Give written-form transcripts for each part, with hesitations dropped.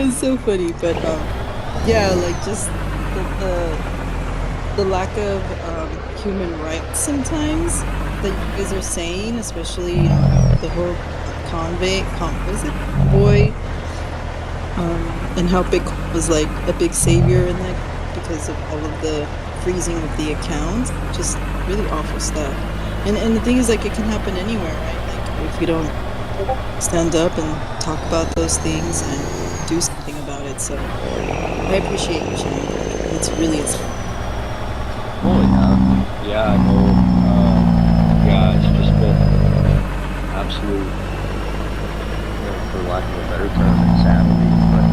It's so funny, but yeah, like just the lack of human rights sometimes that you guys are saying, especially the whole what is it, boy, and how Bitcoin was like a big savior and like because of all of the freezing of the accounts, just really awful stuff. And the thing is, like, it can happen anywhere, right? Like if you don't stand up and talk about those things and do something about it. So I appreciate you sharing that. It's really inspiring. Oh yeah, yeah, I know. Yeah, it's just been absolute, for lack of a better term, insanity. But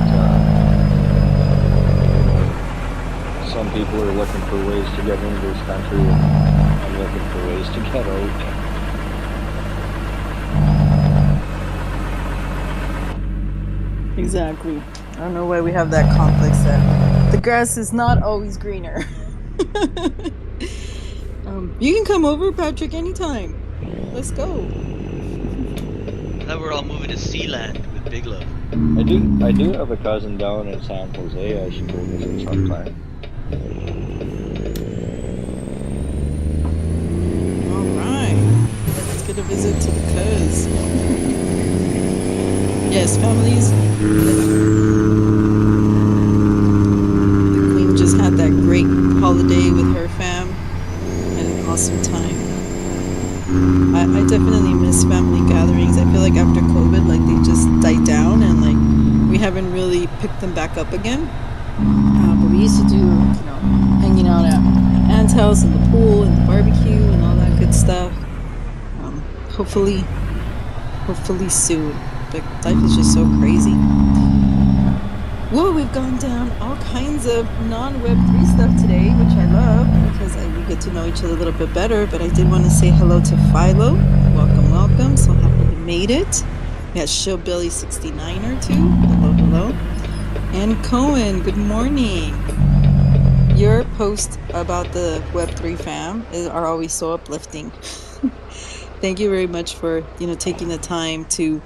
some people are looking for ways to get into this country, and I'm looking for ways to get out. Exactly. I don't know why we have that complex that the grass is not always greener. You can come over, Patrick, anytime. Let's go. I thought we were all moving to Sealand with Big Love. I do have a cousin down in San Jose. I should go visit sometime. All right. Let's get a visit to the cuz. Yes, families. The Queen just had that great holiday with her fam. Had an awesome time. I definitely miss family gatherings. I feel like after COVID, like they just died down and like we haven't really picked them back up again. But we used to do, hanging out at my aunt's house and the pool and the barbecue and all that good stuff. Hopefully soon. But life is just so crazy. Whoa, we've gone down all kinds of non-Web3 stuff today, which I love because we get to know each other a little bit better. But I did want to say hello to Philo. Welcome. So happy you made it. We got Showbilly69er too. Hello. And Cohen, good morning. Your posts about the Web3 fam are always so uplifting. Thank you very much for, taking the time to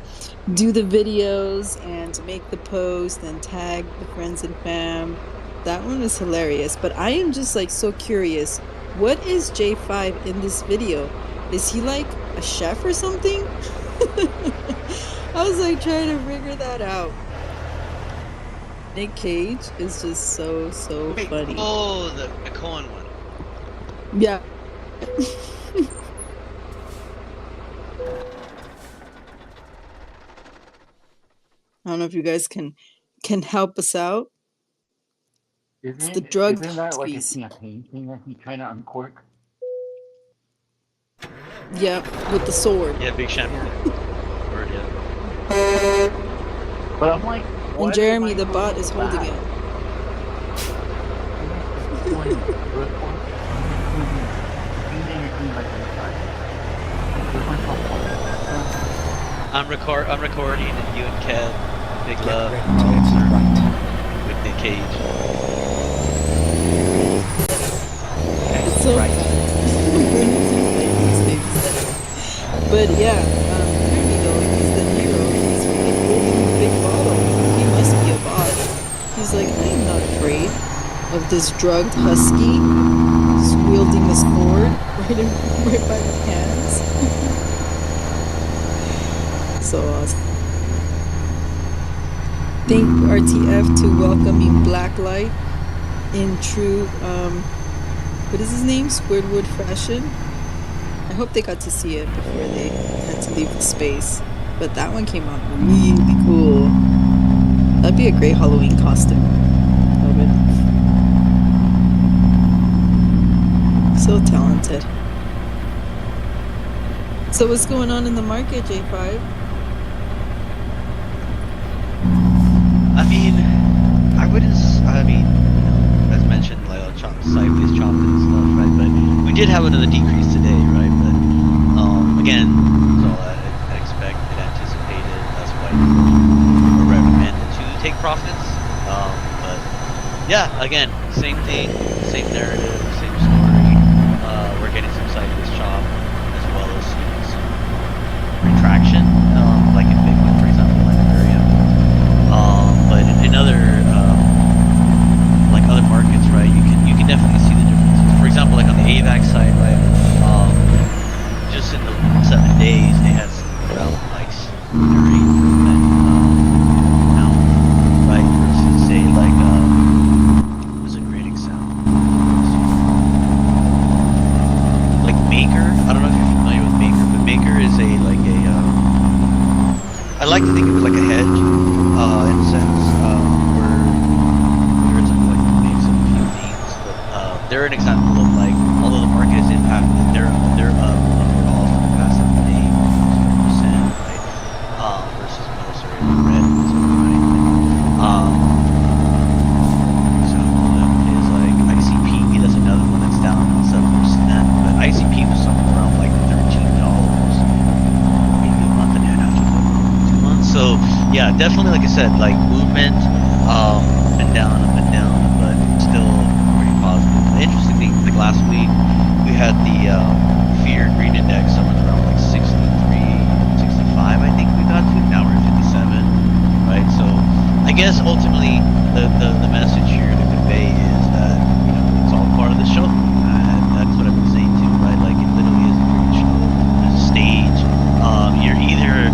do the videos and to make the post and tag the friends and fam. That one is hilarious. But I am just like so curious. What is J5 in this video? Is he like a chef or something? I was like trying to figure that out. Nick Cage is just so funny. Oh, the Cohen one. Yeah. I don't know if you guys can help us out. It's the drug Isn't that like a piece. campaign thing that he's trying to uncork? Yeah, with the sword. Yeah, Big Champion. Word, yeah. But I'm like, And Jeremy the bot is holding it. I'm recording, and you and Kev, Big Love, with Nick Cage. It's so right. But yeah, Jeremy though, he's the hero. He's really holding the big bottle. He must be a bot. He's like, I am not afraid of this drugged husky just wielding a sword right by my hands. So awesome. Thank RTF to welcoming Blacklight in true what is his name? Squidward fashion. I hope they got to see it before they had to leave the space. But that one came out really cool. That'd be a great Halloween costume. Love it. So talented. So what's going on in the market, J5? As mentioned, like sideways chopped and stuff, right? But we did have another decrease today, right? But again, it's all I expected, anticipated. That's why we're recommended to take profits. But yeah, again, same thing, same narrative, same story. We're getting some sideways chop as well as some retraction, like in Bitcoin, for example, like Ethereum. But in definitely, like I said, like movement, up and down, but still pretty positive. Interestingly, like last week, we had the fear and greed index. Someone's around like 63, 65, I think we got to. Now we're at 57, right? So I guess ultimately the message here to convey is that, you know, it's all part of the show. That's what I've been saying too, right? Like it literally is a great show. There's a stage. You're either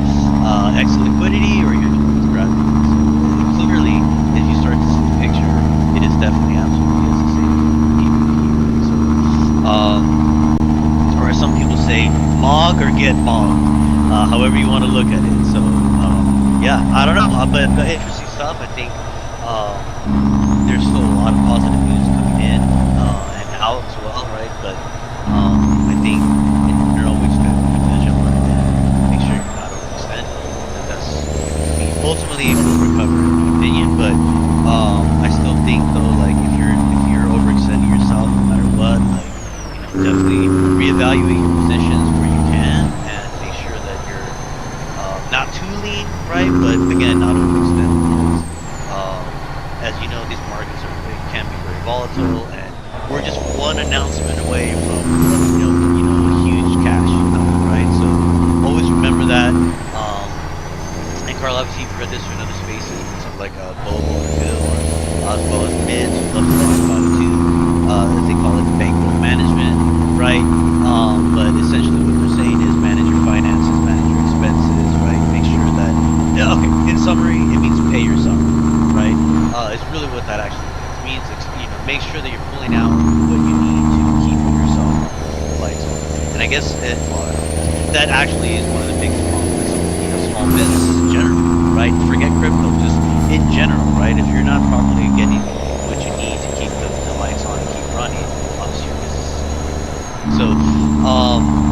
X liquidity or you're towards gravity. So clearly, if you start to see the picture, it is definitely absolutely as the same. So, or as some people say, mog or get mogged. However you want to look at it. So yeah, I don't know, but interesting stuff. I think there's still a lot of positive news coming in and out as well, right? But I think in general we should be vigilant and make sure you're not overextended. That's, I mean, ultimately it will recover in my opinion, but I still think though, like if you're overextending yourself no matter what, like, you know, definitely reevaluate your positions where you can and make sure that you're not too lean, right? But again, not overextended because as you know, these markets can be very volatile, and we're just one announcement away from you know a huge cash number, right? So always remember that. And Carl, obviously, you've read this from other spaces, something like Bobo and Bill, or as well as Mids, who love to talk about it too. As they call it, bankroll management, right? But essentially, what they're saying is manage your finances, manage your expenses, right? Make sure that, yeah, okay. In summary, it means pay yourself, right? It's really what that actually means. You know, make sure that you're pulling out what you need to keep yourself lights on. And I guess that actually is one of the biggest problems, you know, small businesses in general, right? Forget crypto, just in general, right? If you're not properly getting what you need to keep the lights on and keep running, obviously your business is. So,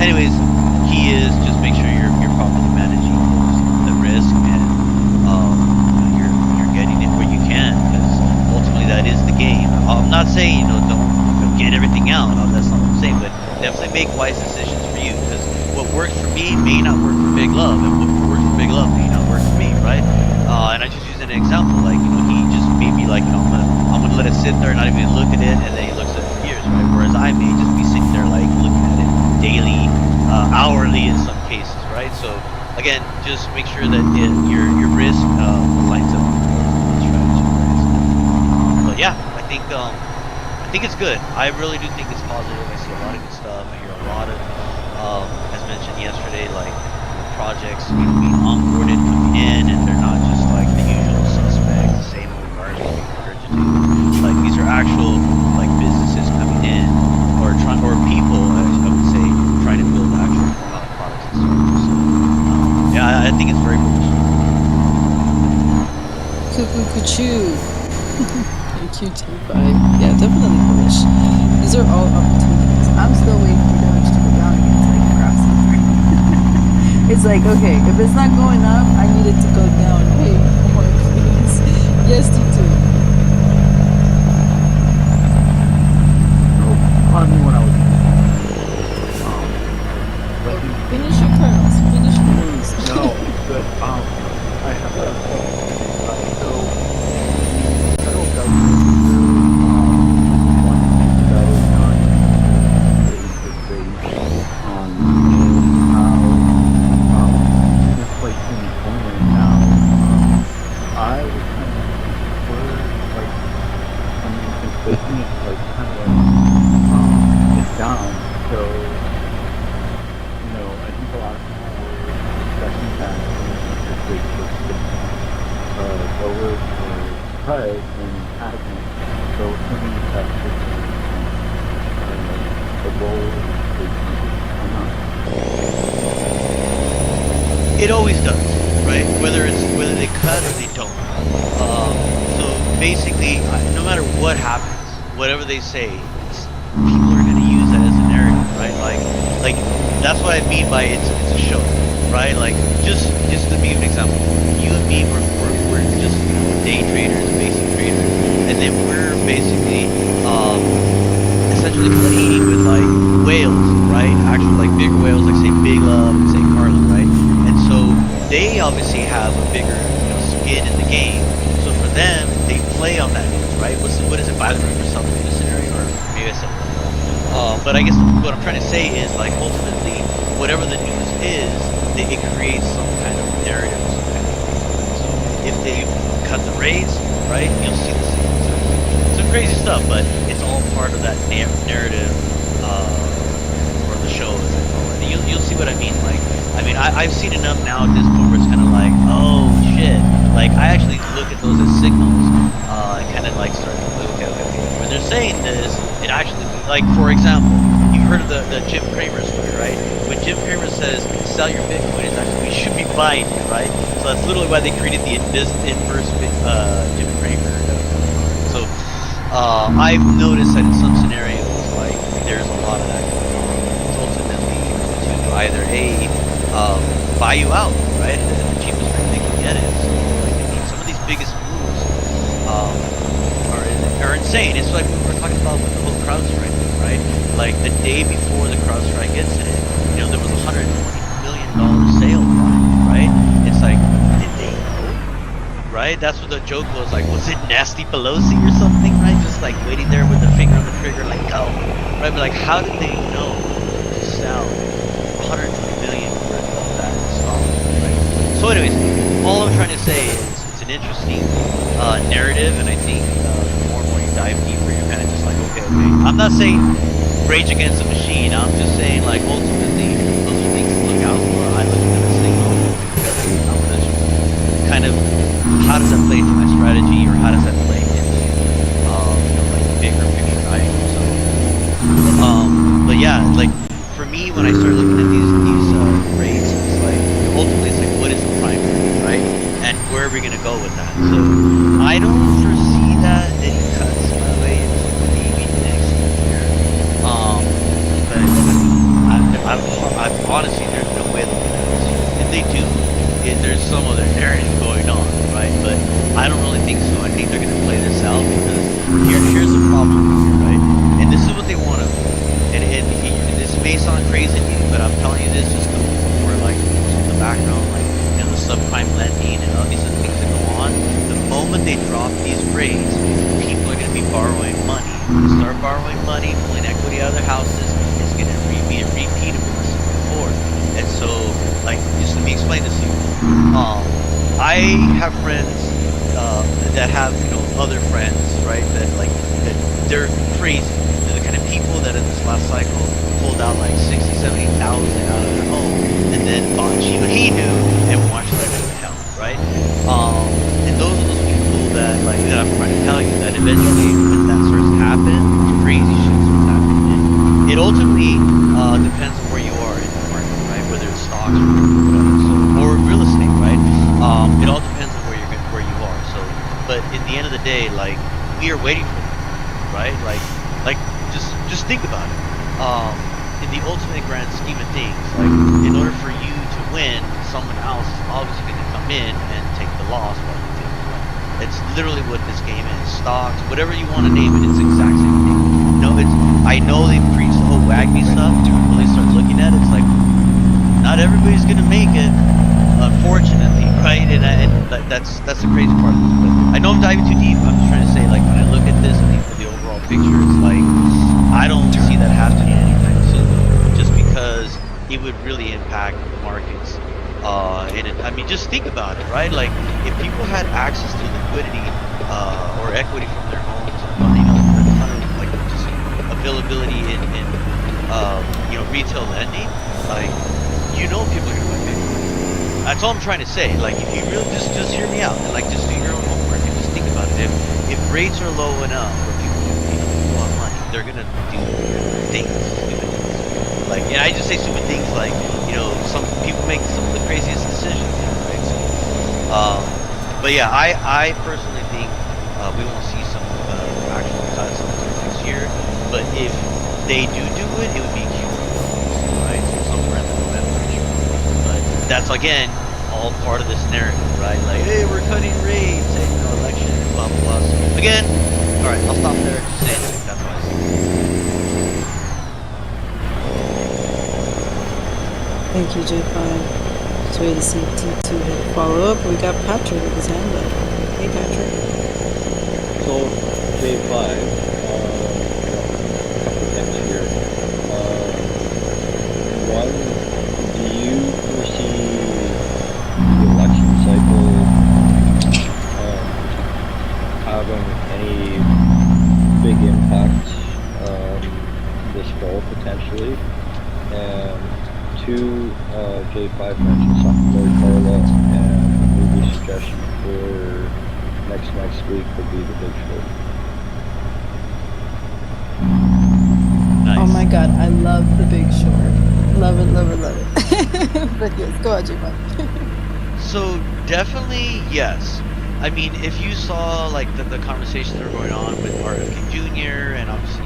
anyways, key is just make sure you're properly managing the risk and you're getting it where you can, because ultimately that is the game. I'm not saying, you know, don't get everything out. That's not what I'm saying, but definitely make wise decisions for you, because what works for me may not work for Big Love, and what works for Big Love may not work for me, right? And I just use an example, like, you know, he just may be like, you know, I'm gonna let it sit there and not even look at it, and then he looks at it for years, right? Whereas I may just be sitting there like looking at it daily, hourly in some cases, right? So again, just make sure that your risk lines up with the strategy, right? But yeah, I think it's good. I really do think it's positive. I see a lot of good stuff. I hear a lot of, as mentioned yesterday, like projects, you know, being onboarded, coming in, and they're not just like the usual suspects, the same old garbage being regurgitated. Like these are actual like businesses coming in, or people, I would say, trying to build actual products and services. So, yeah, I think it's very bullish. Cuckoo cuckoo. Thank you, T5. Yeah, definitely bullish. These are all opportunities. I'm still waiting for damage to go down against like grass. It's like, okay, if it's not going up, I need it to go down. Hey, more please. Yes, T2. Pardon me when I was Finish your kernels. Finish your kernels. no, but I have a so federal government wants to go on interest rates on how inflation is going right now. I was kind of where like inflation is like kind of it's down, so you know I think a lot of people were expecting that interest rates were lower or cut and hasn't. So assuming that the goal is It always does, right? Whether they cut or they don't. So basically, no matter what happens, whatever they say, people are going to use that as a narrative, right? Like that's what I mean by it's a show, right? Like just to give an example, you and me, we're just, you know, day traders, basic traders, and then we're basically essentially competing with like whales, right? Actually, like bigger whales, like say Big Love and say Carlin, right? And so they obviously have a bigger, you know, skin in the game. So for them, they play on that news, right? What is it, by the river something in the scenario, or maybe I said it wrong. But I guess what I'm trying to say is like ultimately, whatever the news is, it creates some kind of narrative. So if they cut the raids, right, you'll see the same. Some crazy stuff, but it's all part of that narrative or the show, as I call it. You'll see what I mean. Like, I mean, I've seen enough now at this point where it's kind of like, oh shit. Like, I actually look at those as signals and kind of like start to look, okay. When they're saying this, it actually, like, for example, you've heard of the Jim Cramer story, right? When Jim Cramer says sell your Bitcoin, it's actually we should be buying it, right? So that's literally why they created the inverse Jim Cramer. So I've noticed that in some scenarios, like, there's a lot of that going on. It's ultimately to either buy you out, right? At the cheapest rate they can get it. So like, some of these biggest moves are insane. It's like we were talking about with the whole CrowdStrike thing, right? Like the day before the CrowdStrike incident, you know, there was a $120 million sale, right? It's like, did they know? Right? That's what the joke was. Like, was it Nasty Pelosi or something? Right? Just like waiting there with their finger on the trigger, like go. Right? But like, how did they know to sell 120 million worth of that stock? Right? So, anyways, all I'm trying to say is it's an interesting narrative, and I think the more and more you dive deeper, you're kind of just like, okay. I'm not saying rage against the machine. I'm just saying, like, ultimately, those are things to look out for. I look at them as signals. I'm just kind of, how does that play into my strategy, or how does that play into, you know, like bigger picture items? So, but yeah, like for me, when I start looking at these rates, it's like ultimately, it's like, what is the primary, right? And where are we gonna go with that? So I don't foresee that any cuts my way into maybe next year. But I honestly, there's no way they'll do that. If they do, there's some other narrative going on, right? But I don't really think so. I think they're going to play this out because here's the problem, right? And this is what they want to do. And this may sound crazy to you, but I'm telling you this just for like the background, like, you know, the subprime lending and all these other things that go on. The moment they drop these rates, people are going to be borrowing money. Start borrowing money, pulling equity out of their houses. It's going to be a repeat of what was before. And so, like, just let me explain this to you. I have friends that have, you know, other friends, right? That like, that they're crazy. They're the kind of people that in this last cycle pulled out like 60, 70,000 out of their home, and then bought cheap what he knew and watched that go to hell, right? And those are those people that, like, that I'm trying to tell you that eventually, when that starts to happen, crazy shit starts happening. It ultimately depends on where you are in the market, right? Whether it's stocks or whatever, so, or real estate, right? It all depends on where you are. So, but at the end of the day, like, we are waiting for them, right? Like just think about it. In the ultimate grand scheme of things, like, in order for you to win, someone else is obviously going to come in and take the loss while you take the win. It's literally what this game is. Stocks, whatever you want to name it, it's the exact same thing. You know, I know they preach the whole WAGMI stuff. To really start looking at it, it's like, not everybody's going to make it, unfortunately, right? And that's the crazy part of this. But I know I'm diving too deep. I'm just trying to say, like, when I look at this and think of the overall picture, it's like, I don't see that happening anytime soon, just because it would really impact the markets. And I mean, just think about it, right? Like, if people had access to liquidity or equity from their homes, you know, like just availability in you know, retail lending, like, you know, people are gonna buy Bitcoin. That's all I'm trying to say. Like, if you really just hear me out and, like, just do your own homework and just think about it. If rates are low enough for people who, you know, want money, they're gonna do things, stupid things. Like, and I just say stupid things like, you know, some people make some of the craziest decisions, right? So, but yeah, I personally think we won't see some actual cuts until next year. But if they do it, it would be huge, right? So somewhere in the November. But that's, again, all part of this narrative, right? Like, hey, we're cutting rates, hey, you know, election, blah blah blah. So, again, all right, I'll stop there. Just saying, that's what I say. Thank you, J5. So we had the CT to hit follow up. We got Patrick with his hand up. Hey, Patrick. So J5, couple things here. One, do you foresee the election cycle having any big impact this fall potentially? And two, J5 mentioned something about Carla, and a movie suggestion for next week would be The Big Short. Nice. Oh my god, I love The Big Short. Love it, love it, love it. But yes, go ahead, J5. So definitely yes. I mean, if you saw like the conversations that were going on with RFK Jr. and obviously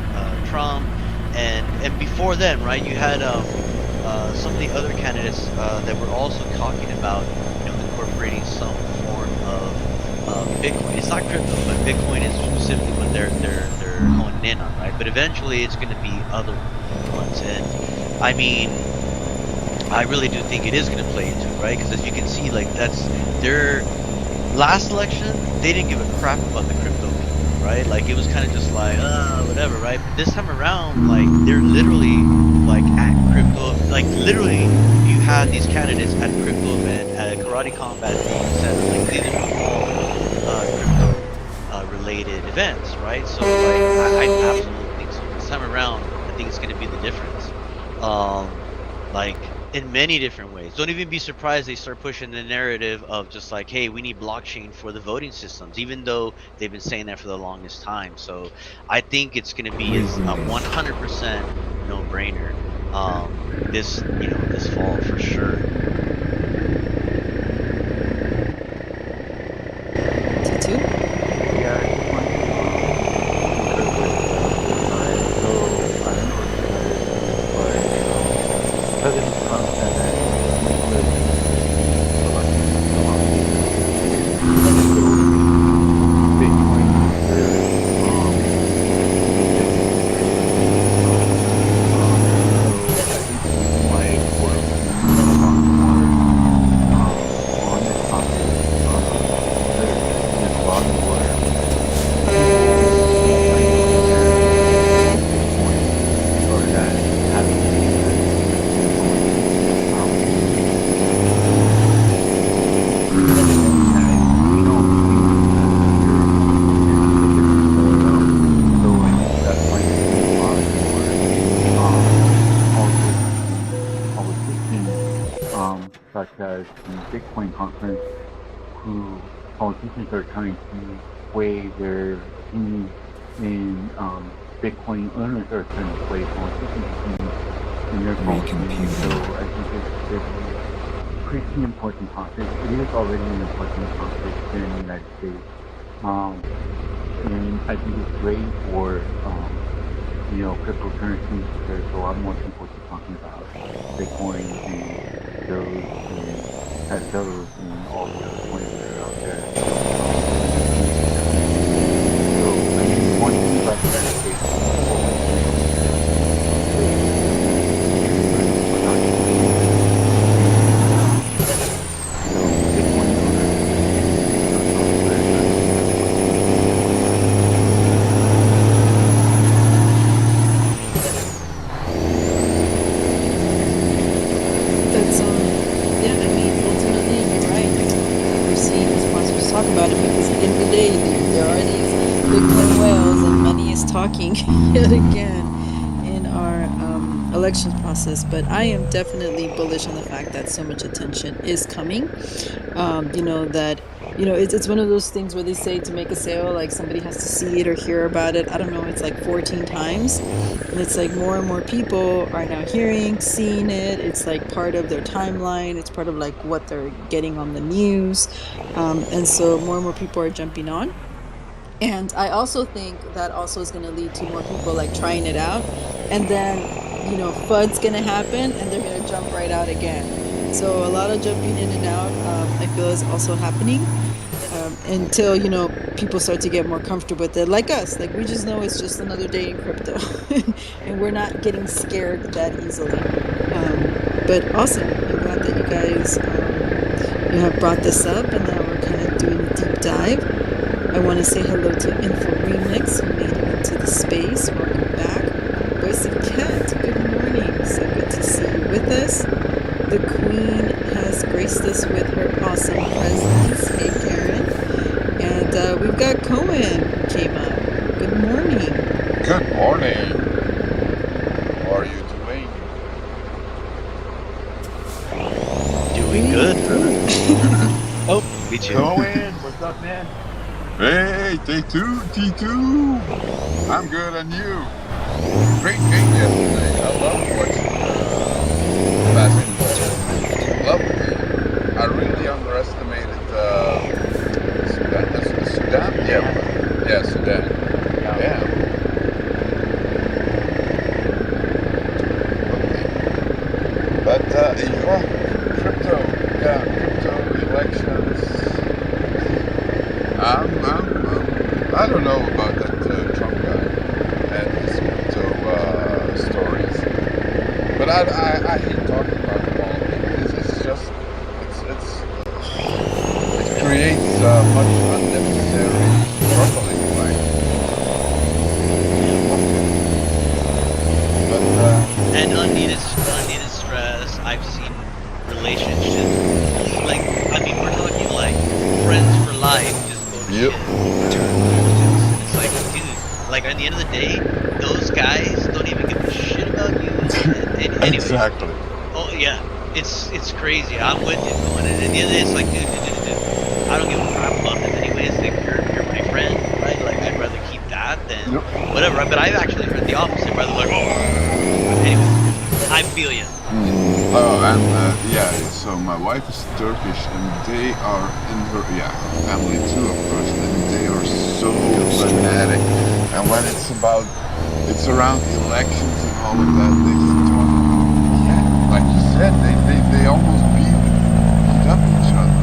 Trump, and before then, right, you had some of the other candidates that were also talking about, incorporating some form of Bitcoin. It's not crypto, but Bitcoin is specifically what they're honing in on, right? But eventually, it's going to be other ones, and I mean, I really do think it is going to play into it, right? Because as you can see, like that's their last election, they didn't give a crap about the crypto people, right? Like it was kind of just like, whatever, right? But this time around, like they're literally like at crypto, like literally you had these candidates at crypto event, at a karate combat thing, etc. Like these are all crypto related events, right? So like I absolutely think so. This time around, I think it's going to be the difference. Like in many different ways. Don't even be surprised they start pushing the narrative of just like, hey, we need blockchain for the voting systems, even though they've been saying that for the longest time. So I think it's going to be a 100% no-brainer this fall for sure. T2? Yeah, I just want to so I don't know if you guys, but President Trump said that Bitcoin might work more on this topic. There's a lot more or that haven't such as the Bitcoin conference, who politicians are trying to weigh their opinions in Bitcoin owners are trying to weigh politicians' opinions in their policies. So I think it's a pretty important topic. It is already an important topic here in the United States. And I think it's great for cryptocurrencies because a lot more people keep talking about Bitcoin and those and those and all the other coins that are out there. So I mean, one thing about the United States talking yet again in our elections process, but I am definitely bullish on the fact that so much attention is coming. It's one of those things where they say to make a sale, like somebody has to see it or hear about it. I don't know, it's like 14 times. And it's like more and more people are now hearing, seeing it. It's like part of their timeline. It's part of like what they're getting on the news. And so more and more people are jumping on. And I also think that also is going to lead to more people like trying it out. And then, FUD's going to happen and they're going to jump right out again. So a lot of jumping in and out, I feel is also happening until, people start to get more comfortable with it. Like us, like we just know it's just another day in crypto and we're not getting scared that easily. But awesome. I'm glad that you guys have brought this up, and now we're kind of doing a deep dive. I want to say hello to Info Remix, who made it into the space. Welcome back. Voice of Cat, good morning. So good to see you with us. The Queen has graced us with her awesome presence. Hey, Karen. And we've got Cohen who came up. Good morning. Good morning. How are you doing? Doing good. Oh, me too. Cohen, what's up, man? Hey, T2. I'm good, and you? Great game yesterday. I love watching basketball. Love the game. I really underestimated Sudan. Yeah, Sudan. Yeah. But crypto elections. I don't know about that Trump guy and his crypto stories. But I hate talking about politics. It's just it creates much unnecessary struggling, right? But And unneeded stress. I've seen relationships. Like, I mean, we're talking like friends for life just go to yep. shit. It's like, dude, like at the end of the day, those guys don't even give a shit about you. And anyways, Exactly. oh yeah, it's crazy. I'm with you, going. And at the end of the day, it's like, dude, I don't give a crap about them anyways. Like, you're my friend, right? Like, I'd rather keep that than whatever. But I've actually heard the opposite, rather like, anyway, I feel you. Oh, and yeah, so my wife is Turkish, and they are in her family too, of course, and they are so fanatic. And when it's around elections and all of that, they just talk. Yeah, like you said, they almost beat up each other.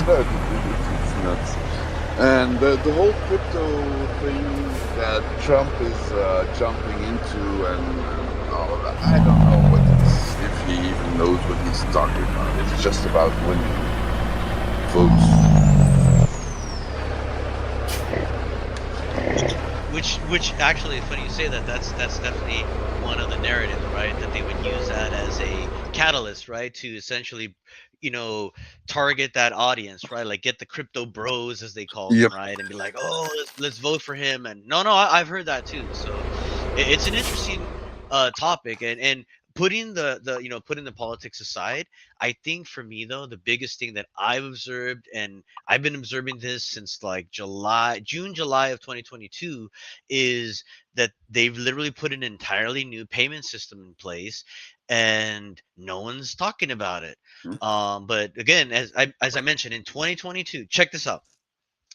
No, it's nuts. And the whole crypto thing that Trump is jumping into and all of that, I don't know if he even knows what he's talking about. It's just about winning votes. Which actually, funny you say that. That's definitely one of the narratives, right? That they would use that as a catalyst, right, to essentially, target that audience, right? Like get the crypto bros, as they call them, Yep. right, and be like, oh, let's vote for him. And no, I've heard that too. So it's an interesting topic, and putting the politics aside, I think for me though, the biggest thing that I've observed, and I've been observing this since like July of 2022, is that they've literally put an entirely new payment system in place, and no one's talking about it. But again, as I mentioned, in 2022, check this out.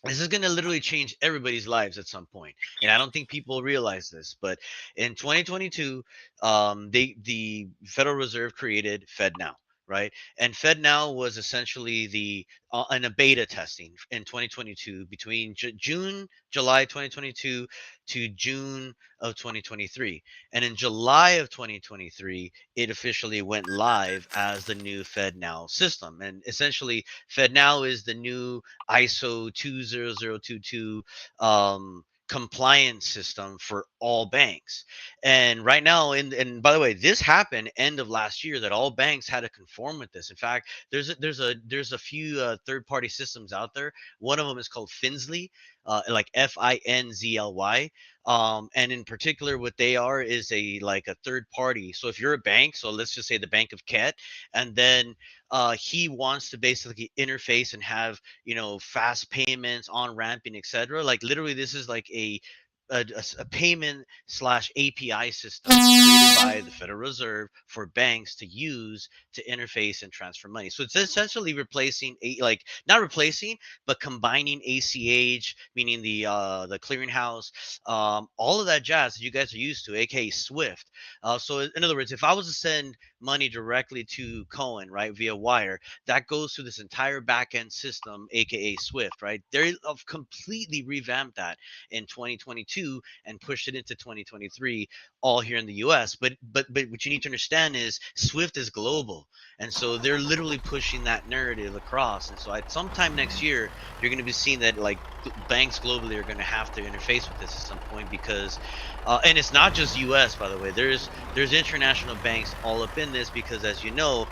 This is going to literally change everybody's lives at some point, and I don't think people realize this. But in 2022, the Federal Reserve created FedNow, right? And FedNow was essentially the in a beta testing in 2022 between July 2022 to June of 2023. And in July of 2023, it officially went live as the new FedNow system. And essentially, FedNow is the new ISO 20022 compliance system for all banks. And right now, and by the way, this happened end of last year, that all banks had to conform with this. In fact, there's a few third party systems out there. One of them is called Finzly, like FINZLY. And in particular, what they are is a third party. So if you're a bank, so let's just say the Bank of Ket, and then he wants to basically interface and have fast payments, on ramping, etc. Like literally, this is like a payment slash API system created by the Federal Reserve for banks to use to interface and transfer money. So it's essentially replacing not replacing, but combining ACH, meaning the clearinghouse, all of that jazz that you guys are used to, aka Swift. So in other words, if I was to send money directly to Cohen, right, via wire, that goes through this entire back-end system, aka Swift, right? They've completely revamped that in 2022 and pushed it into 2023, all here in the US. But what you need to understand is Swift is global. And so they're literally pushing that narrative across. And so at sometime next year, you're going to be seeing that like banks globally are going to have to interface with this at some point because and it's not just US, by the way. There's international banks all up in this because, as you know,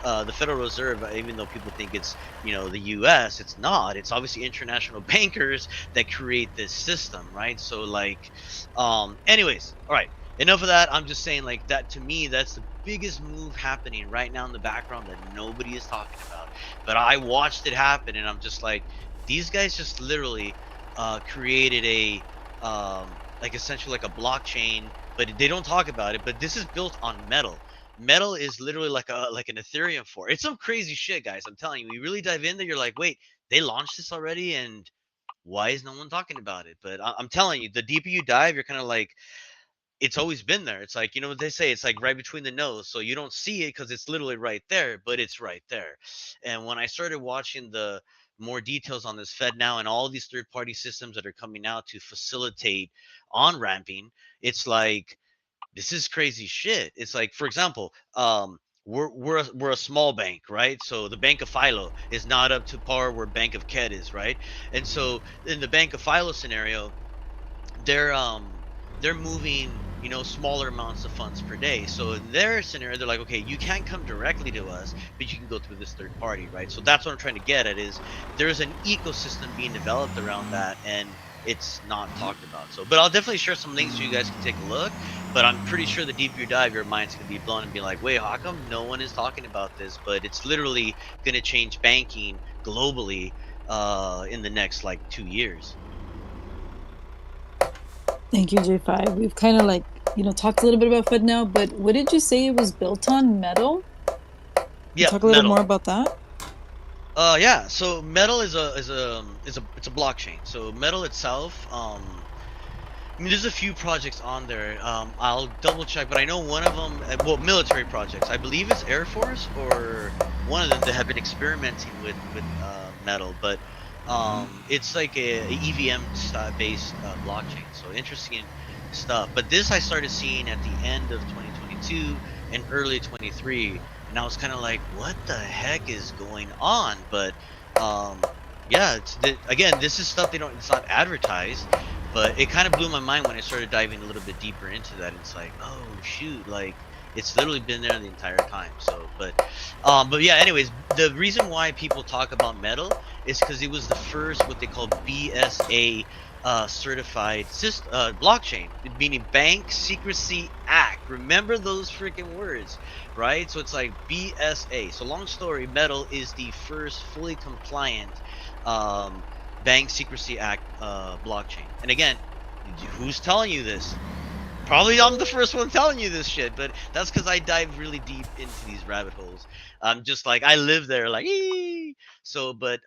the Federal Reserve, even though people think it's the US, it's not. It's obviously international bankers that create this system, right? So like, anyways, all right. Enough of that. I'm just saying, like, that to me, that's the biggest move happening right now in the background that nobody is talking about. But I watched it happen, and I'm just like, these guys just literally created a like essentially like a blockchain, but they don't talk about it. But this is built on metal. Metal is literally like an Ethereum for. It's some crazy shit, guys. I'm telling you. You really dive in there, you're like, wait, they launched this already, and why is no one talking about it? But I'm telling you, the deeper you dive, you're kind of like, it's always been there. It's like, what they say, it's like right between the nose. So you don't see it because it's literally right there, but it's right there. And when I started watching the more details on this Fed now and all these third-party systems that are coming out to facilitate on ramping, it's like, this is crazy shit. It's like, for example, we're a small bank, right? So the Bank of Philo is not up to par where Bank of Ked is, right? And so in the Bank of Philo scenario, they're they're moving smaller amounts of funds per day. So in their scenario, they're like, okay, you can't come directly to us, but you can go through this third party, right? So that's what I'm trying to get at, is there's an ecosystem being developed around that, and it's not talked about. So, but I'll definitely share some links so you guys can take a look. But I'm pretty sure the deeper you dive, your mind's gonna be blown and be like, wait, how come no one is talking about this? But it's literally gonna change banking globally in the next like 2 years. Thank you, J5. We've kind of like, talked a little bit about FUD now, but what did you say it was built on? Metal? Yeah, Talk a little metal. more about that. Yeah. So metal it's a blockchain. So metal itself, I mean, there's a few projects on there. I'll double check, but I know one of them, well, military projects. I believe it's Air Force or one of them that have been experimenting with metal, but it's like a EVM based blockchain. So interesting stuff. But this I started seeing at the end of 2022 and early 23, and I was kind of like, what the heck is going on? But yeah, again, this is stuff it's not advertised, but it kind of blew my mind when I started diving a little bit deeper into that. It's like, oh shoot, like it's literally been there the entire time. So, but yeah. Anyways, the reason why people talk about metal is because it was the first what they call BSA certified blockchain, meaning Bank Secrecy Act. Remember those freaking words, right? So it's like BSA. So long story, metal is the first fully compliant Bank Secrecy Act blockchain. And again, who's telling you this? Probably I'm the first one telling you this shit, but that's because I dive really deep into these rabbit holes. I'm just like, I live there, like, ee! So, but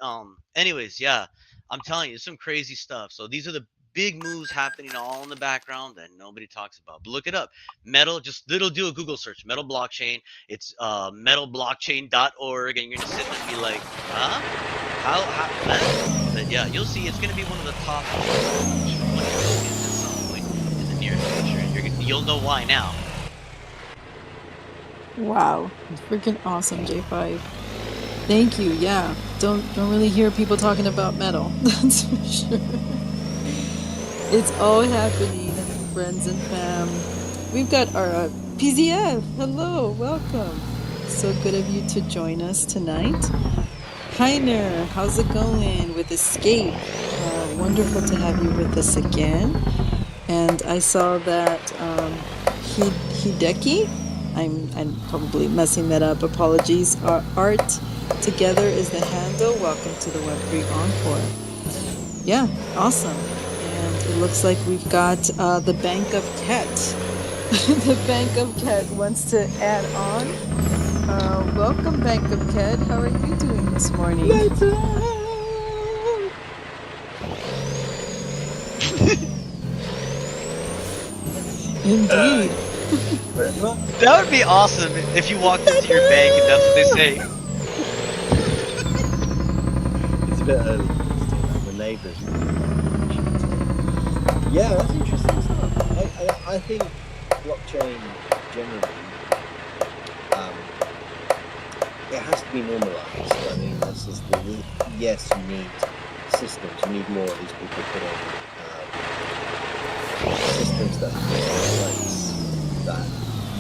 anyways, yeah, I'm telling you, some crazy stuff. So these are the big moves happening all in the background that nobody talks about. But look it up. Metal, just do a Google search, metal blockchain. It's metalblockchain.org, and you're gonna sit there and be like, huh? How? But yeah, you'll see it's gonna be one of the top money tokens at some point in the near future. You'll know why now. Wow, freaking awesome, J5. Thank you. Yeah, don't really hear people talking about metal. That's for sure. It's all happening, friends and fam. We've got our PZF. Hello, welcome. So good of you to join us tonight. Heiner, how's it going with Escape? Wonderful to have you with us again. And I saw that Hideki, I'm probably messing that up, apologies. Art Together is the handle. Welcome to the Web3Encore. Yeah, awesome. And it looks like we've got the Bank of Ket. The Bank of Ket wants to add on. Welcome, Bank of Ket. How are you doing this morning? Indeed. Well, That would be awesome if you walked into your bank and that's what they say. it's a bit early for us to do that. The neighbours. Yeah, that's interesting stuff. I think blockchain generally, it has to be normalized. I mean, this is yes, you need systems. You need more of these people putting systems that are in place that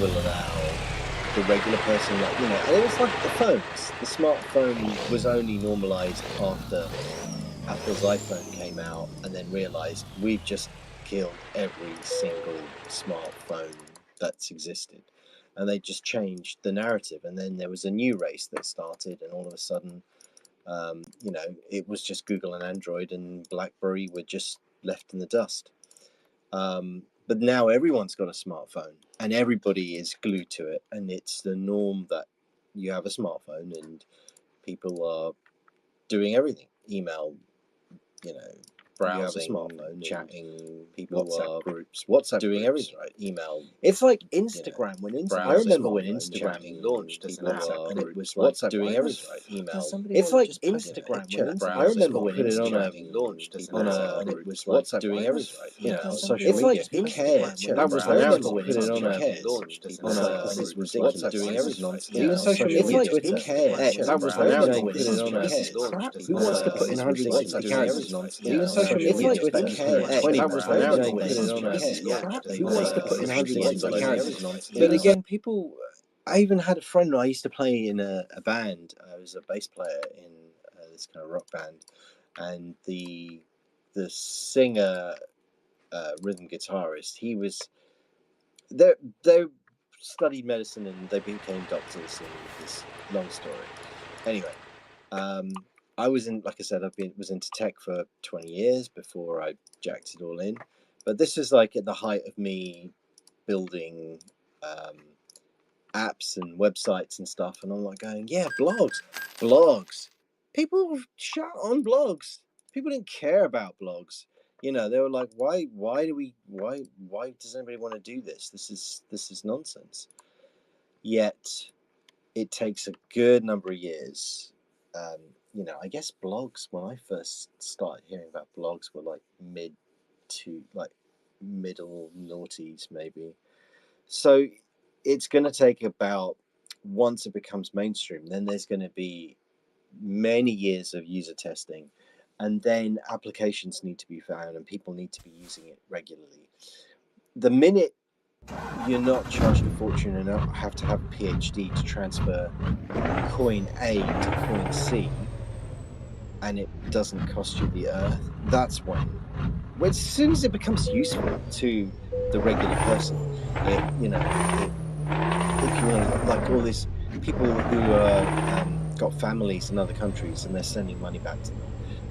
will allow the regular person, like, you know, and it was like the phones. The smartphone was only normalized after Apple's iPhone came out, and then realized we've just killed every single smartphone that's existed, and they just changed the narrative. And then there was a new race that started, and all of a sudden, you know, it was just Google and Android, and BlackBerry were just left in the dust. But now everyone's got a smartphone, and everybody is glued to it, and it's the norm that you have a smartphone, and people are doing everything. Email, you know, browsing, smartphone, chatting, people WhatsApp groups, WhatsApp doing groups, everything, right? Email. It's like Instagram. You know, when I remember when Instagram launched as an app, and it was WhatsApp doing everything, right? Email. It's like Instagram. I remember when Instagram launched as an app, and it was WhatsApp doing everything, right? You know, social media. It's like Instagram. That was announced when Instagram launched as an app. This is ridiculous. Doing everything. Even social media. It's like Twitter. That was announced when Instagram. Who wants to put in hundreds of accounts? Even social media, like Twitter, that was announced when who wants to put in hundreds of accounts? But again, people. I even had a friend. I used to play in a band. I was a bass player in this kind of rock band, and the singer, rhythm guitarist, he was. They studied medicine and they became doctors. And this long story. Anyway. I was in, like I said, was into tech for 20 years before I jacked it all in. But this is like at the height of me building apps and websites and stuff. And I'm like going, yeah, blogs. People shut on blogs. People didn't care about blogs. You know, they were like, why does anybody want to do this? This is nonsense. Yet it takes a good number of years. You know, I guess blogs, when I first started hearing about blogs, were like middle noughties maybe. So it's going to take about, once it becomes mainstream, then there's going to be many years of user testing, and then applications need to be found and people need to be using it regularly. The minute you're not charged a fortune and have to have a PhD to transfer coin A to coin C, and it doesn't cost you the earth, that's when as soon as it becomes useful to the regular person, if you want to, like all these people who are got families in other countries and they're sending money back to them,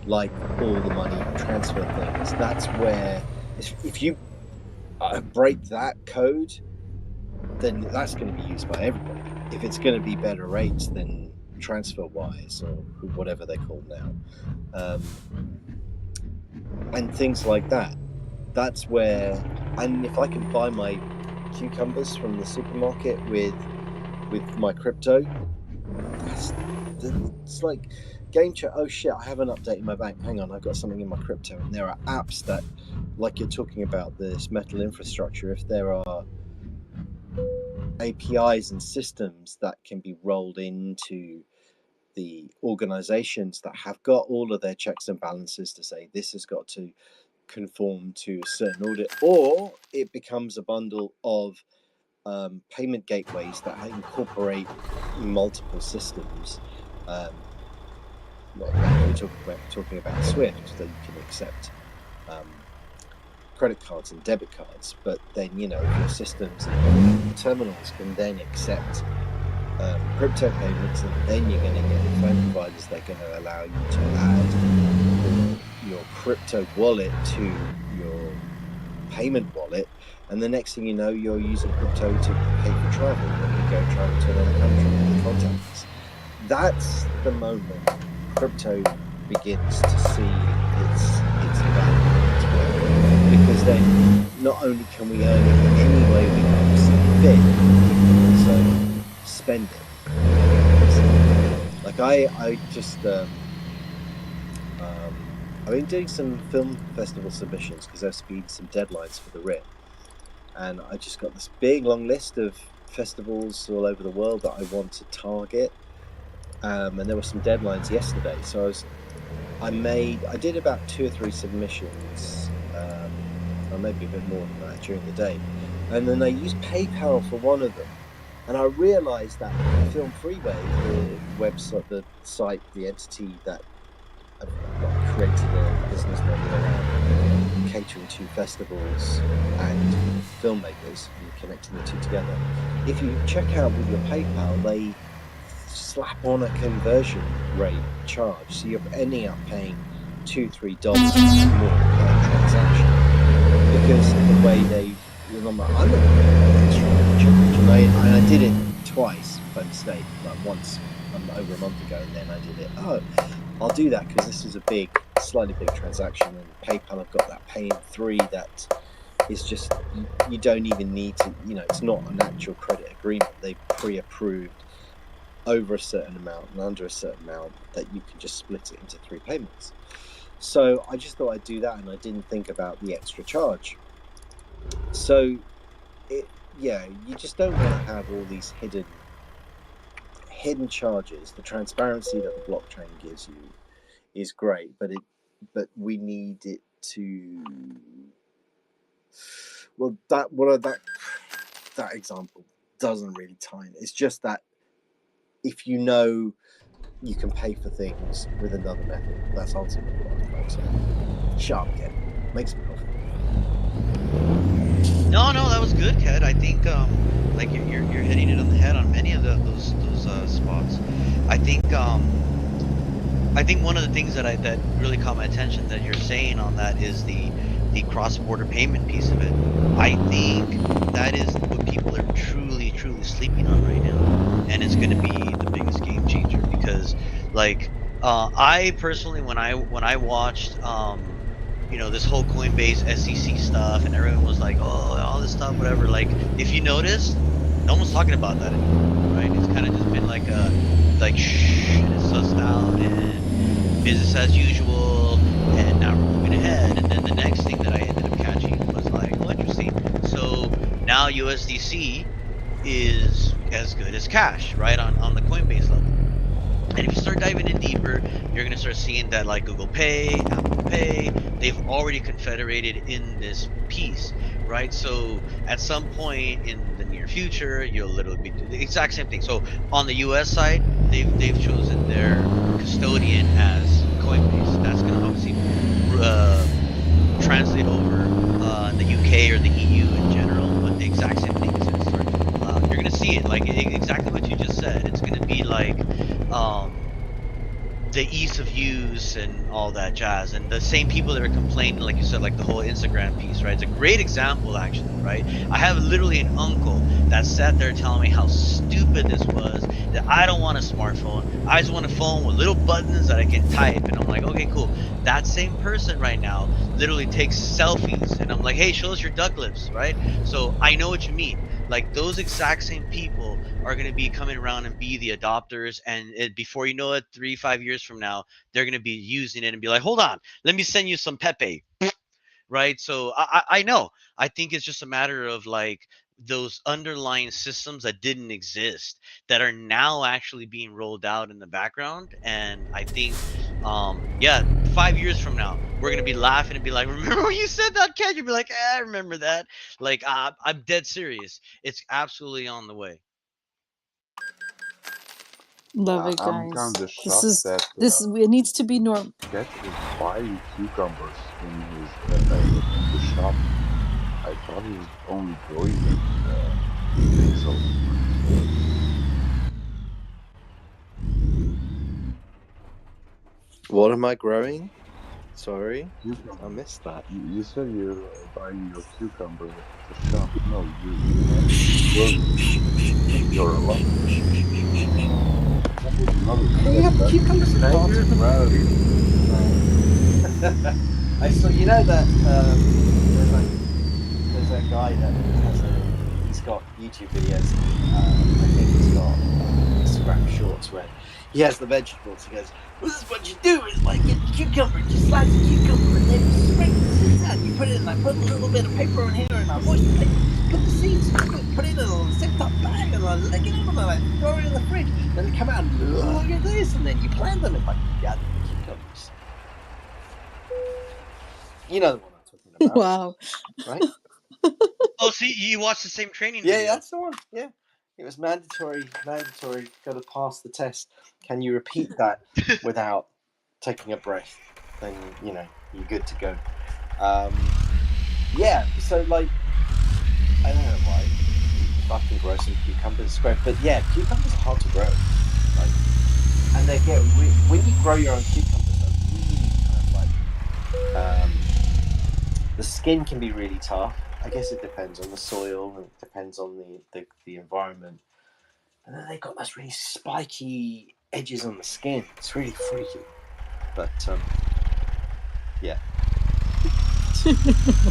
like all the money transfer things, that's where if you break that code, then that's going to be used by everybody. If it's going to be better rates than TransferWise or whatever they're called now, and things like that. That's where, and if I can buy my cucumbers from the supermarket with my crypto, it's like game chat. Oh shit, I haven't updated my bank. Hang on, I've got something in my crypto. And there are apps that, like you're talking about this metal infrastructure, if there are APIs and systems that can be rolled into the organizations that have got all of their checks and balances to say this has got to conform to a certain audit, or it becomes a bundle of payment gateways that incorporate multiple systems. Like we're talking about Swift, that you can accept credit cards and debit cards, but then your systems and terminals can then accept crypto payments, and then you're going to get phone providers that are going to allow you to add your crypto wallet to your payment wallet, and the next thing you know, you're using crypto to pay for travel when you go travel to another country with the contacts. That's the moment crypto begins to see its value, because then not only can we earn it any way we want, fit, you can also spend it. Like I just I've been doing some film festival submissions because there's been some deadlines for the RIP, and I just got this big long list of festivals all over the world that I want to target. And there were some deadlines yesterday, so I did about 2 or 3 submissions, or maybe a bit more than that during the day, and then I used PayPal for one of them, and I realised that Film Freeway, the website, the site, the entity that I've created a business model around catering to festivals and filmmakers and connecting the two together. If you check out with your PayPal, they slap on a conversion rate charge, so you're ending up paying $2-3 more per transaction because of the way they've. I'm not going to pay extra charge, and I did it twice by mistake, like once over a month ago, and then I did it. I'll do that because this is a slightly big transaction, and PayPal have got that pay in 3 that is just you don't even need to. It's not an actual credit agreement. They pre-approved over a certain amount and under a certain amount that you can just split it into 3 payments. So I just thought I'd do that, and I didn't think about the extra charge. So you just don't want to have all these hidden charges. The transparency that the blockchain gives you is great, but we need it to. Well, that example doesn't really tie in. It's just that if you know you can pay for things with another method, that's ultimately what I'm trying to say. Shut up, Ken. Make some coffee. No, that was good, Ked. I think like you're hitting it on the head on many of those spots. I think one of the things that really caught my attention that you're saying on that is the cross-border payment piece of it. I think that is what people are truly sleeping on right now, and it's going to be the biggest game changer because, like, I personally, when I watched this whole Coinbase SEC stuff, and everyone was like, oh, all this stuff, whatever. Like, if you noticed, no one's talking about that anymore, right? It's kind of just been like shh, and it's sussed out, and business as usual, and now we're moving ahead. And then the next thing that I ended up catching was like, oh, interesting. So now USDC is as good as cash, right, on the Coinbase level. And if you start diving in deeper, you're going to start seeing that like Google Pay, Apple Pay, they've already confederated in this piece, right? So at some point in the near future, you'll literally be the exact same thing. So on the US side, they've chosen their custodian as Coinbase. That's going to obviously translate over in the UK or the EU in general, but the exact same thing is going to start. You're going to see it, like exactly what you just said. It's going to be like the ease of use and all that jazz, and the same people that are complaining, like you said, like the whole Instagram piece, right? It's a great example, actually, right? I have literally an uncle that sat there telling me how stupid this was, that I don't want a smartphone, I just want a phone with little buttons that I can type. And I'm like, okay, cool. That same person right now literally takes selfies, and I'm like, hey, show us your duck lips, right? So I know what you mean. Like, those exact same people are going to be coming around and be the adopters, and before you know it, 3-5 years from now, they're going to be using it and be like, hold on, let me send you some Pepe, right? So I know. I think it's just a matter of like those underlying systems that didn't exist that are now actually being rolled out in the background. And I think 5 years from now, we're gonna be laughing and be like, remember when you said that, Ken? You'll be like, I remember that. Like, I'm dead serious. It's absolutely on the way. Love it, I'm guys. kind of This shocked is that it needs to be normal. Cat is buying cucumbers in the shop. I thought he was only growing them himself. What am I growing? Sorry, I Cucumber. missed that. You said you're buying your cucumber at the shop. No, you actually growing them. You're alone. That was not a Hey, you have that cucumbers at Barton Road. I saw. You know that there's that guy that he's got YouTube videos. I think he's got Instagram shorts where he has the vegetables. He goes, "Well, this is what you do: is like get a cucumber, and you slice a cucumber, and then you scrape the seeds out. And you put it in. I put a little bit of paper on here, and I wash the paper. Put the seeds, put it in a little zip-top bag, and I lick it up, and I throw it in the fridge. Then they come out, and look at this, and then you plant them. It's like gathering cucumbers. You know the one I'm talking about, Wow. right? Oh, see, you watched the same training Yeah, video. that's the one. Yeah, it was mandatory. Mandatory. Got to pass the test. Can you repeat that without taking a breath? Then you're good to go. Yeah. So like, I don't know why. If I can grow some cucumbers, it's great. But yeah, cucumbers are hard to grow. Like, and they get when you grow your own cucumbers, they're really kind of like the skin can be really tough. I guess it depends on the soil and it depends on the environment. And then they got those really spiky edges on the skin. It's really freaky. But yeah. Oh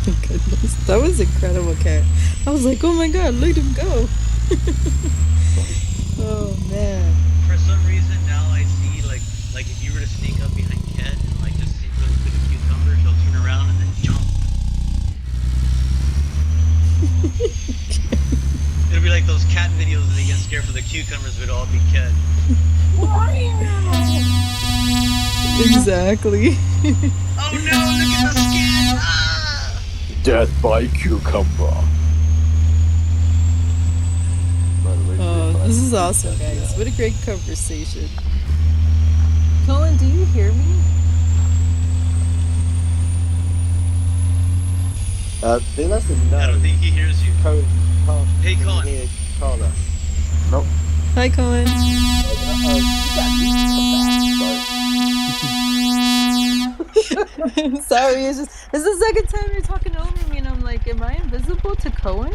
my goodness, that was incredible, Kat. I was like, oh my god, look at him go. Oh man. For some reason now I see like if you were to sneak up behind Cat and like just secretly pick a cucumber, he'll turn around and then jump. It'll be like those cat videos and they get scared for the cucumbers, but it'll all be Cat. Exactly. Oh no, look at the skin! Ah! Death by cucumber. By the way, Oh, this is awesome, guys. What a great conversation. Colin, do you hear me? That's a no. I don't think he hears you. Colin, Hey, can Colin. you hear Carla? Nope. Hi, Colin. Sorry, it's the second time you're talking over me, and I'm like, am I invisible to Cohen?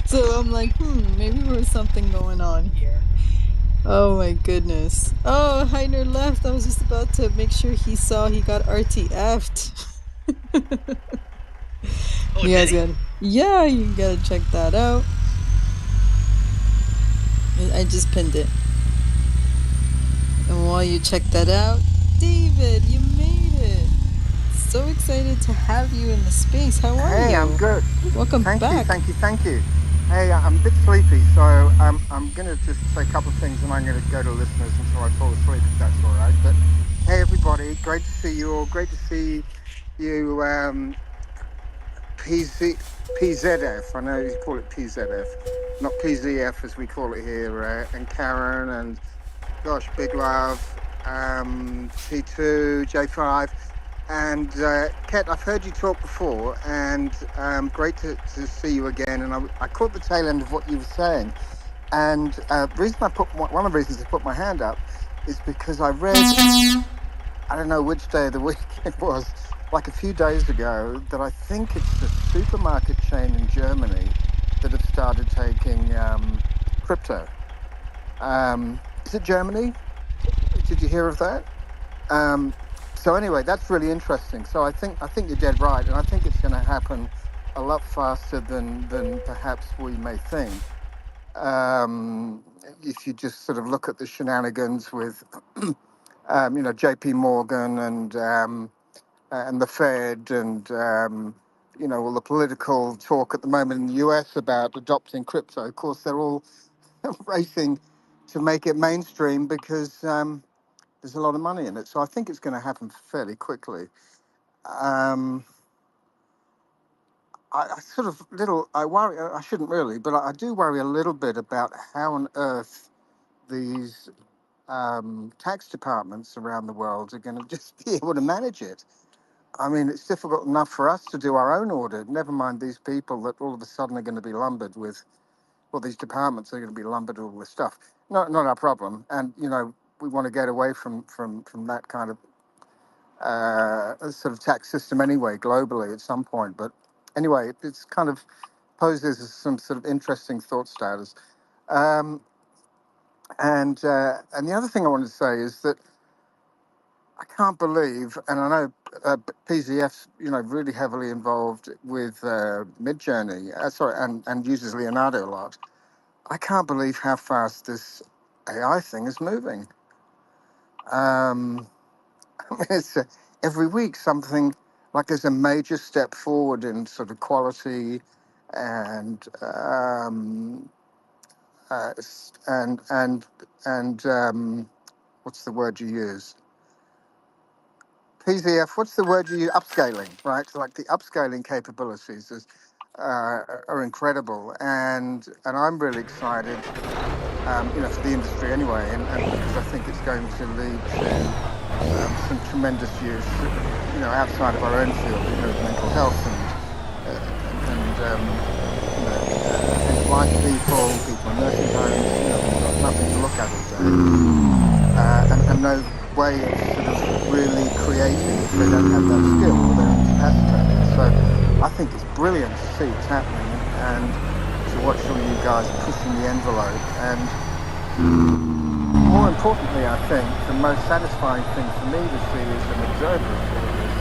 So I'm like, maybe there was something going on here. Oh my goodness. Oh, Heiner left. I was just about to make sure he saw he got RTF'd. Oh, You guys got, yeah, you gotta check that out. I just pinned it. And while you check that out, David, you made it. So excited to have you in the space. How are you? Hey, I'm good. Welcome Thank back. you. Hey, I'm a bit sleepy, so I'm going to just say a couple of things and I'm going to go to listeners until I fall asleep, if that's all right. But hey, everybody, great to see you all. Great to see you, PZF. I know you call it PZF, not PZF as we call it here. And Karen and, gosh, Big Love, T2, J5. And Kat, I've heard you talk before, and great to see you again. And I caught the tail end of what you were saying. And reason one of the reasons I put my hand up is because I read, I don't know which day of the week it was, like a few days ago, that I think it's the supermarket chain in Germany that have started taking crypto. Is it Germany? Did you hear of that? So anyway, that's really interesting. So I think you're dead right, and I think it's going to happen a lot faster than perhaps we may think. If you just sort of look at the shenanigans with, J.P. Morgan and the Fed and all the political talk at the moment in the U.S. about adopting crypto. Of course, they're all racing to make it mainstream because there's a lot of money in it. So I think it's going to happen fairly quickly. Um, I sort of I worry, I shouldn't really, but I do worry a little bit about how on earth these tax departments around the world are going to just be able to manage it. I mean, it's difficult enough for us to do our own audit, never mind these people that all of a sudden are going to be lumbered with, well, these departments are going to be lumbered with all this stuff. Not our problem. And, we want to get away from that kind of sort of tax system anyway, globally at some point. But anyway, it's kind of poses some sort of interesting thought starters. And the other thing I wanted to say is that I can't believe, and I know PZF's really heavily involved with Midjourney, and uses Leonardo a lot. I can't believe how fast this AI thing is moving. I mean, it's every week something like there's a major step forward in sort of quality and what's the word you use? PZF, what's the word you use? Upscaling, right? Like the upscaling capabilities are incredible, and I'm really excited, for the industry anyway, and because I think it's going to lead to some tremendous use, outside of our own field, of mental health and end-of-life people in nursing homes, who've got nothing to look at all day, and no way of sort of really creating if they don't have that skill or they're incapacitated. So I think it's brilliant to see what's happening and to watch all you guys pushing the envelope. And more importantly, I think the most satisfying thing for me to see as an observer of all this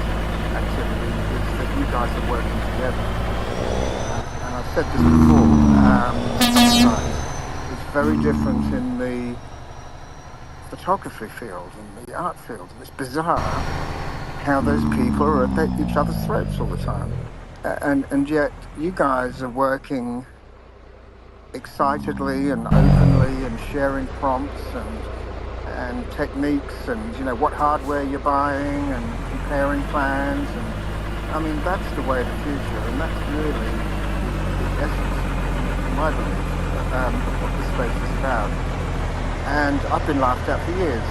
activity is that you guys are working together. And I've said this before, sometimes it's very different in the photography field and the art field. It's bizarre how those people are at each other's throats all the time. And yet you guys are working excitedly and openly and sharing prompts and techniques and what hardware you're buying and comparing plans, and I mean that's the way of the future, and that's really the essence, in my belief, of what this space is about. And I've been laughed at for years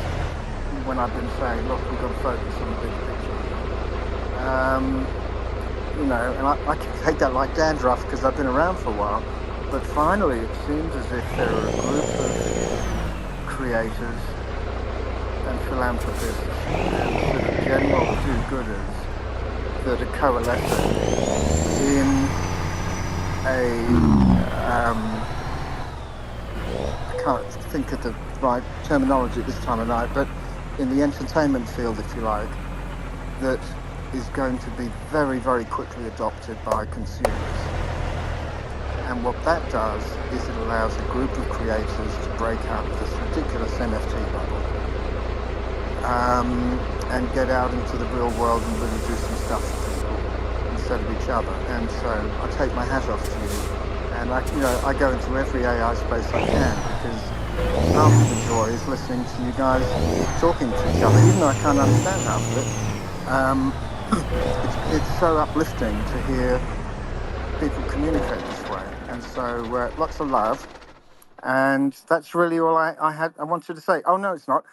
when I've been saying, look, we've got to focus on the bigger picture. And I can take that like dandruff because I've been around for a while. But finally, it seems as if there are a group of creators and philanthropists and sort of general do-gooders that are coalescing in I can't think of the right terminology at this time of night, but in the entertainment field, if you like, that is going to be very, very quickly adopted by consumers. And what that does is it allows a group of creators to break out of this ridiculous NFT bubble and get out into the real world and really do some stuff for people instead of each other. And so I take my hat off to you. And I go into every AI space I can because half of the joy is listening to you guys talking to each other, even though I can't understand half of it. It's so uplifting to hear people communicate this way. And so lots of love. And that's really all I wanted to say. Oh, no, it's not.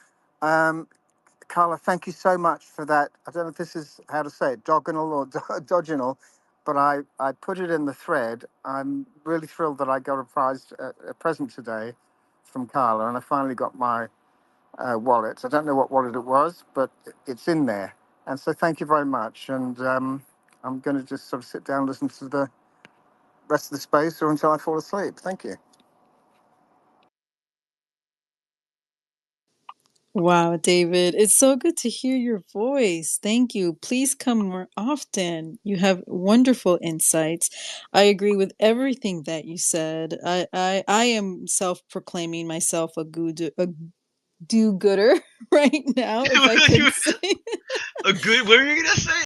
Carla, thank you so much for that. I don't know if this is how to say it, doginal or doginal, but I put it in the thread. I'm really thrilled that I got a present today from Carla, and I finally got my wallet. I don't know what wallet it was, but it's in there. And so thank you very much. And I'm going to just sort of sit down and listen to the rest of the space or until I fall asleep. Thank you. Wow, David, it's so good to hear your voice. Thank you. Please come more often. You have wonderful insights. I agree with everything that you said. I am self-proclaiming myself a do-gooder right now, if I could say. A good. What were you gonna say?